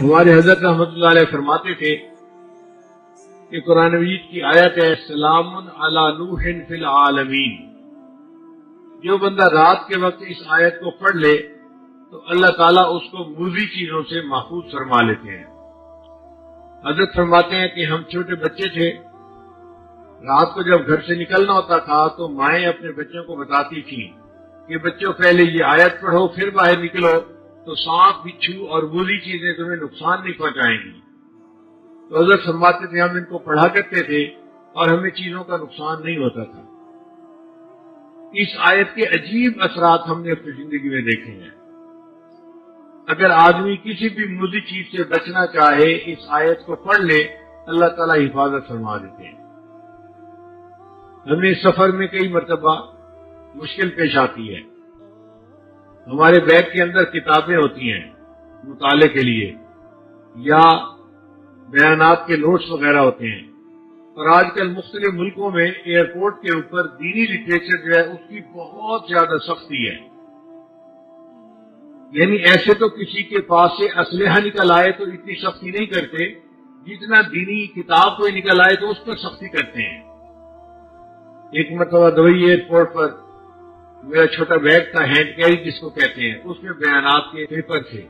ہمارے حضرت رحمۃ اللہ علیہ فرماتے تھے کہ قرآن مجید کی آیت ہے سلام علی نوح فی العالمین. جو بندہ رات کے وقت اس آیت کو پڑھ لے تو اللہ تعالیٰ اس کو موذی چیزوں سے محفوظ فرما لیتے ہیں. حضرت فرماتے ہیں کہ ہم چھوٹے بچے تھے، رات کو جب گھر سے نکلنا ہوتا تھا تو مائیں اپنے بچوں کو بتاتی تھیں کہ بچوں پہلے یہ آیت پڑھو پھر باہر نکلو تو سانپ بچھو اور موذی چیزیں تمہیں نقصان نہیں پہنچائیں گی. تو حضرت فرماتے تھے ہم ان کو پڑھا کرتے تھے اور ہمیں چیزوں کا نقصان نہیں ہوتا تھا. اس آیت کے عجیب اثرات ہم نے اپنی زندگی میں دیکھے ہیں. اگر آدمی کسی بھی موذی چیز سے بچنا چاہے اس آیت کو پڑھ لے اللہ تعالیٰ حفاظت فرما دیتے ہیں. ہمیں سفر میں کئی مرتبہ مشکل پیش آتی ہے. ہمارے بیگ کے اندر کتابیں ہوتی ہیں مطالعے کے لیے یا بیانات کے نوٹس وغیرہ ہوتے ہیں، اور آج کل مختلف ملکوں میں ایئرپورٹ کے اوپر دینی لٹریچر جو ہے اس کی بہت زیادہ سختی ہے. یعنی ایسے تو کسی کے پاس سے اسلحہ نکل آئے تو اتنی سختی نہیں کرتے جتنا دینی کتاب کوئی نکل آئے تو اس پر سختی کرتے ہیں. ایک مرتبہ دبئی ایئرپورٹ پر میرا چھوٹا بیگ تھا ہینڈ کیری جس کو کہتے ہیں، اس میں بیانات کے پیپر تھے.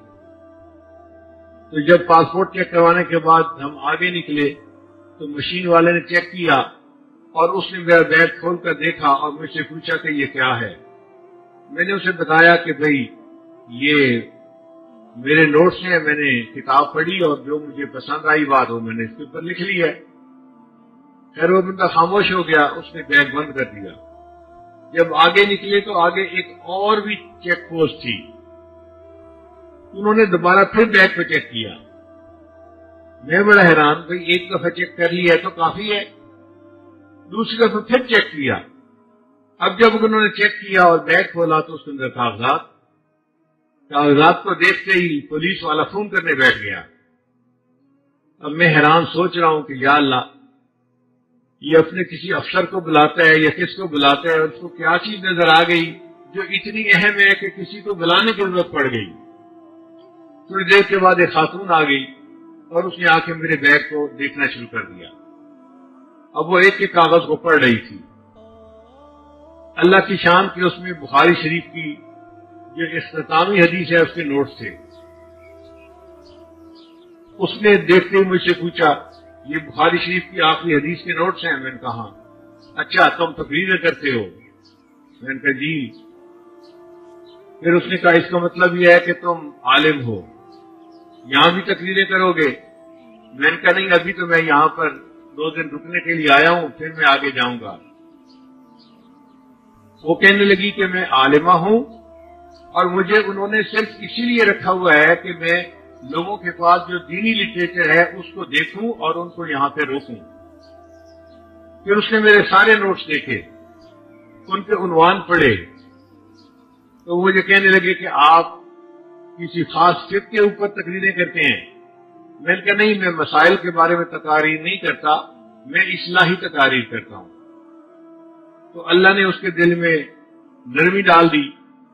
تو جب پاسپورٹ چیک کروانے کے بعد ہم آگے نکلے تو مشین والے نے چیک کیا اور اس نے میرا بیگ کھول کر دیکھا اور مجھ سے پوچھا کہ یہ کیا ہے. میں نے اسے بتایا کہ بھئی یہ میرے نوٹس ہیں، میں نے کتاب پڑھی اور جو مجھے پسند آئی بات وہ میں نے اس کے اوپر لکھ لی ہے. خیر وہ بندہ خاموش ہو گیا، اس نے بیگ بند کر دیا. جب آگے نکلے تو آگے ایک اور بھی چیک پوسٹ تھی. انہوں نے دوبارہ پھر بیگ پہ چیک کیا. میں بڑا حیران، بھئی ایک دفعہ چیک کر لیا ہے تو کافی ہے. دوسری دفعہ پھر چیک کیا. اب جب انہوں نے چیک کیا اور بیگ کھولا تو اس کے اندر کاغذات کو دیکھتے ہی پولیس والا فون کرنے بیٹھ گیا. اب میں حیران سوچ رہا ہوں کہ یا اللہ یہ اپنے کسی افسر کو بلاتا ہے یا کس کو بلاتا ہے اور اس کو کیا چیز نظر آ گئی جو اتنی اہم ہے کہ کسی کو بلانے کی ضرورت پڑ گئی. تھوڑی دیر کے بعد ایک خاتون آ گئی اور اس نے آ کے میرے بیگ کو دیکھنا شروع کر دیا. اب وہ ایک کاغذ کو پڑھ رہی تھی. اللہ کی شان کی اس میں بخاری شریف کی جو اختتامی حدیث ہے اس کے نوٹس تھے. اس نے دیکھتے ہی مجھ سے پوچھا یہ بخاری شریف کی آخری حدیث کے نوٹس ہیں؟ میں نے کہا اچھا تم تقریریں کرتے ہو؟ میں نے کہا جی. پھر اس نے کہا اس کا مطلب یہ ہے کہ تم عالم ہو، یہاں بھی تقریریں کرو گے؟ میں نے کہا نہیں، ابھی تو میں یہاں پر 2 دن رکنے کے لیے آیا ہوں، پھر میں آگے جاؤں گا. وہ کہنے لگی کہ میں عالمہ ہوں اور مجھے انہوں نے صرف اسی لیے رکھا ہوا ہے کہ میں لوگوں کے پاس جو دینی لٹریچر ہے اس کو دیکھوں اور ان کو یہاں پہ روکوں. پھر اس نے میرے سارے نوٹس دیکھے، ان کے عنوان پڑھے تو مجھے کہنے لگے کہ آپ کسی خاص فقہ کے اوپر تقریریں کرتے ہیں. میں نے کہا نہیں، میں مسائل کے بارے میں تقاریر نہیں کرتا، میں اصلاحی تقاریر کرتا ہوں. تو اللہ نے اس کے دل میں نرمی ڈال دی.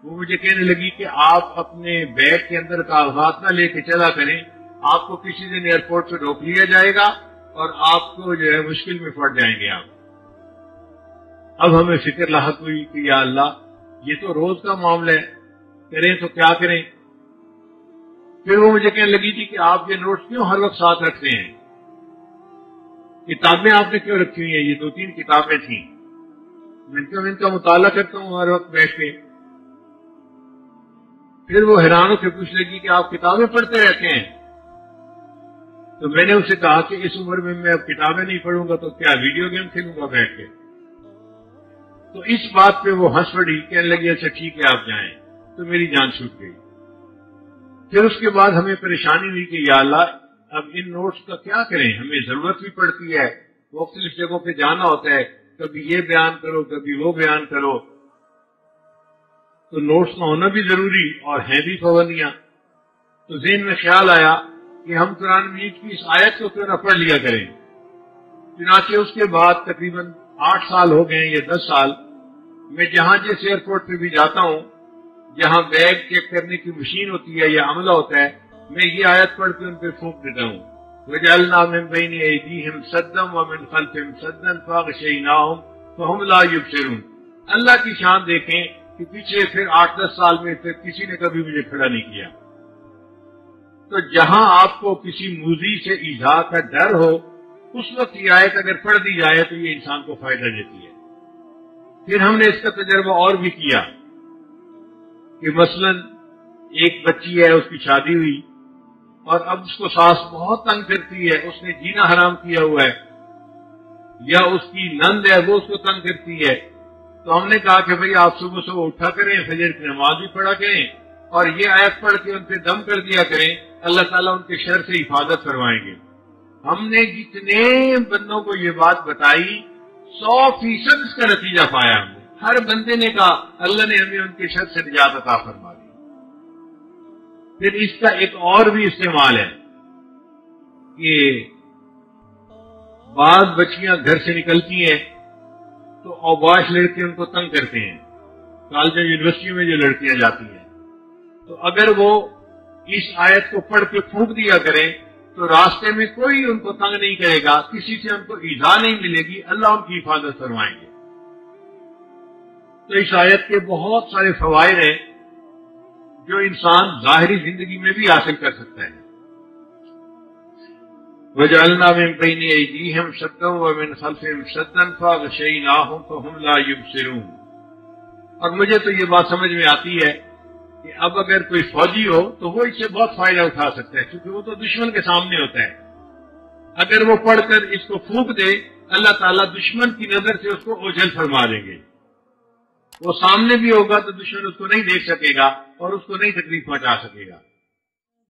وہ مجھے کہنے لگی کہ آپ اپنے بیگ کے اندر کاغذات نہ لے کے چلا کریں، آپ کو کسی دن ایئرپورٹ پہ روک لیا جائے گا اور آپ کو جو ہے مشکل میں پڑ جائیں گے آپ. اب ہمیں فکر لاحق ہوئی کہ یا اللہ یہ تو روز کا معاملہ ہے، کریں تو کیا کریں. پھر وہ مجھے کہنے لگی تھی کہ آپ یہ نوٹس کیوں ہر وقت ساتھ رکھتے ہیں؟ کتابیں آپ نے کیوں رکھی ہوئی ہیں؟ یہ 2-3 کتابیں تھیں. میں ان کا مطالعہ کرتا ہوں ہر وقت بیٹھ کے. پھر وہ حیران ہو کے پوچھ لگی کہ آپ کتابیں پڑھتے رہتے ہیں؟ تو میں نے اسے کہا کہ اس عمر میں اب کتابیں نہیں پڑھوں گا تو کیا ویڈیو گیم کھیلوں گا بیٹھ کے؟ تو اس بات پہ وہ ہنس پڑی، کہنے لگی اچھا ٹھیک ہے آپ جائیں. تو میری جان چھوٹ گئی. پھر اس کے بعد ہمیں پریشانی ہوئی کہ یا اللہ اب ان نوٹس کا کیا کریں، ہمیں ضرورت بھی پڑتی ہے، مختلف جگہوں پہ جانا ہوتا ہے، کبھی یہ بیان کرو کبھی وہ بیان کرو، تو نوٹس کا ہونا بھی ضروری اور ہیں بھی پابندیاں. تو ذہن میں خیال آیا کہ ہم قرآن مجید کی اس آیت کو کیوں نہ پڑھ لیا کریں. چنانچہ اس کے بعد تقریباً 8 سال ہو گئے یا 10 سال میں جہاں جس ایئرپورٹ پہ بھی جاتا ہوں، جہاں بیگ چیک کرنے کی مشین ہوتی ہے یا عملہ ہوتا ہے، میں یہ آیت پڑھ کے ان پہ پھونک دیتا ہوں وَجَعَلْنَا مِن بَيْنِ أَيْدِيهِمْ سَدًّا وَمِن خَلْفِهِمْ سَدًّا فَأَغْشَيْنَاهُمْ فَهُمْ لَا يُبْصِرُونَ۔ اللہ کی شان دیکھیں کہ پیچھے پھر 8-10 سال میں پھر کسی نے کبھی مجھے کھڑا نہیں کیا۔ تو جہاں آپ کو کسی موذی سے ایذا کا ڈر ہو اس وقت یہ آیت اگر پڑھ دی جائے تو یہ انسان کو فائدہ دیتی ہے۔ پھر ہم نے اس کا تجربہ اور بھی کیا کہ مثلا ایک بچی ہے، اس کی شادی ہوئی اور اب اس کو ساس بہت تنگ کرتی ہے، اس نے جینا حرام کیا ہوا ہے، یا اس کی نند ہے وہ اس کو تنگ کرتی ہے، تو ہم نے کہا کہ بھئی آپ صبح صبح اٹھا کریں، فجر کی نماز بھی پڑھا کریں اور یہ آیت پڑھ کے ان پہ دم کر دیا کریں، اللہ تعالیٰ ان کے شر سے حفاظت فرمائیں گے۔ ہم نے جتنے بندوں کو یہ بات بتائی 100% اس کا نتیجہ پایا ہم نے، ہر بندے نے کہا اللہ نے ہمیں ان کے شر سے نجات عطا فرما دی۔ پھر اس کا ایک اور بھی استعمال ہے کہ بعض بچیاں گھر سے نکلتی ہیں تو اوباش لڑکے ان کو تنگ کرتے ہیں، کالج یونیورسٹی میں جو لڑکیاں جاتی ہیں، تو اگر وہ اس آیت کو پڑھ کے پھونک دیا کریں تو راستے میں کوئی ان کو تنگ نہیں کرے گا، کسی سے ان کو ایذا نہیں ملے گی، اللہ ان کی حفاظت فرمائیں گے۔ تو اس آیت کے بہت سارے فوائد ہیں جو انسان ظاہری زندگی میں بھی حاصل کر سکتا ہے۔ وَجَعَلْنَا مِن بَيْنِ أَيْدِيهِمْ سَدًّا وَمِنْ خَلْفِهِمْ سَدًّا فَأَغْشَيْنَاهُمْ فَهُمْ لَا يُبْصِرُونَ۔ اور مجھے تو یہ بات سمجھ میں آتی ہے کہ اب اگر کوئی فوجی ہو تو وہ اس سے بہت فائدہ اٹھا سکتا ہے، کیونکہ وہ تو دشمن کے سامنے ہوتا ہے۔ اگر وہ پڑھ کر اس کو پھونک دے اللہ تعالیٰ دشمن کی نظر سے اس کو اوجھل فرما دیں گے، وہ سامنے بھی ہوگا تو دشمن اس کو نہیں دیکھ سکے گا اور اس کو نہیں تکلیف پہنچا سکے گا۔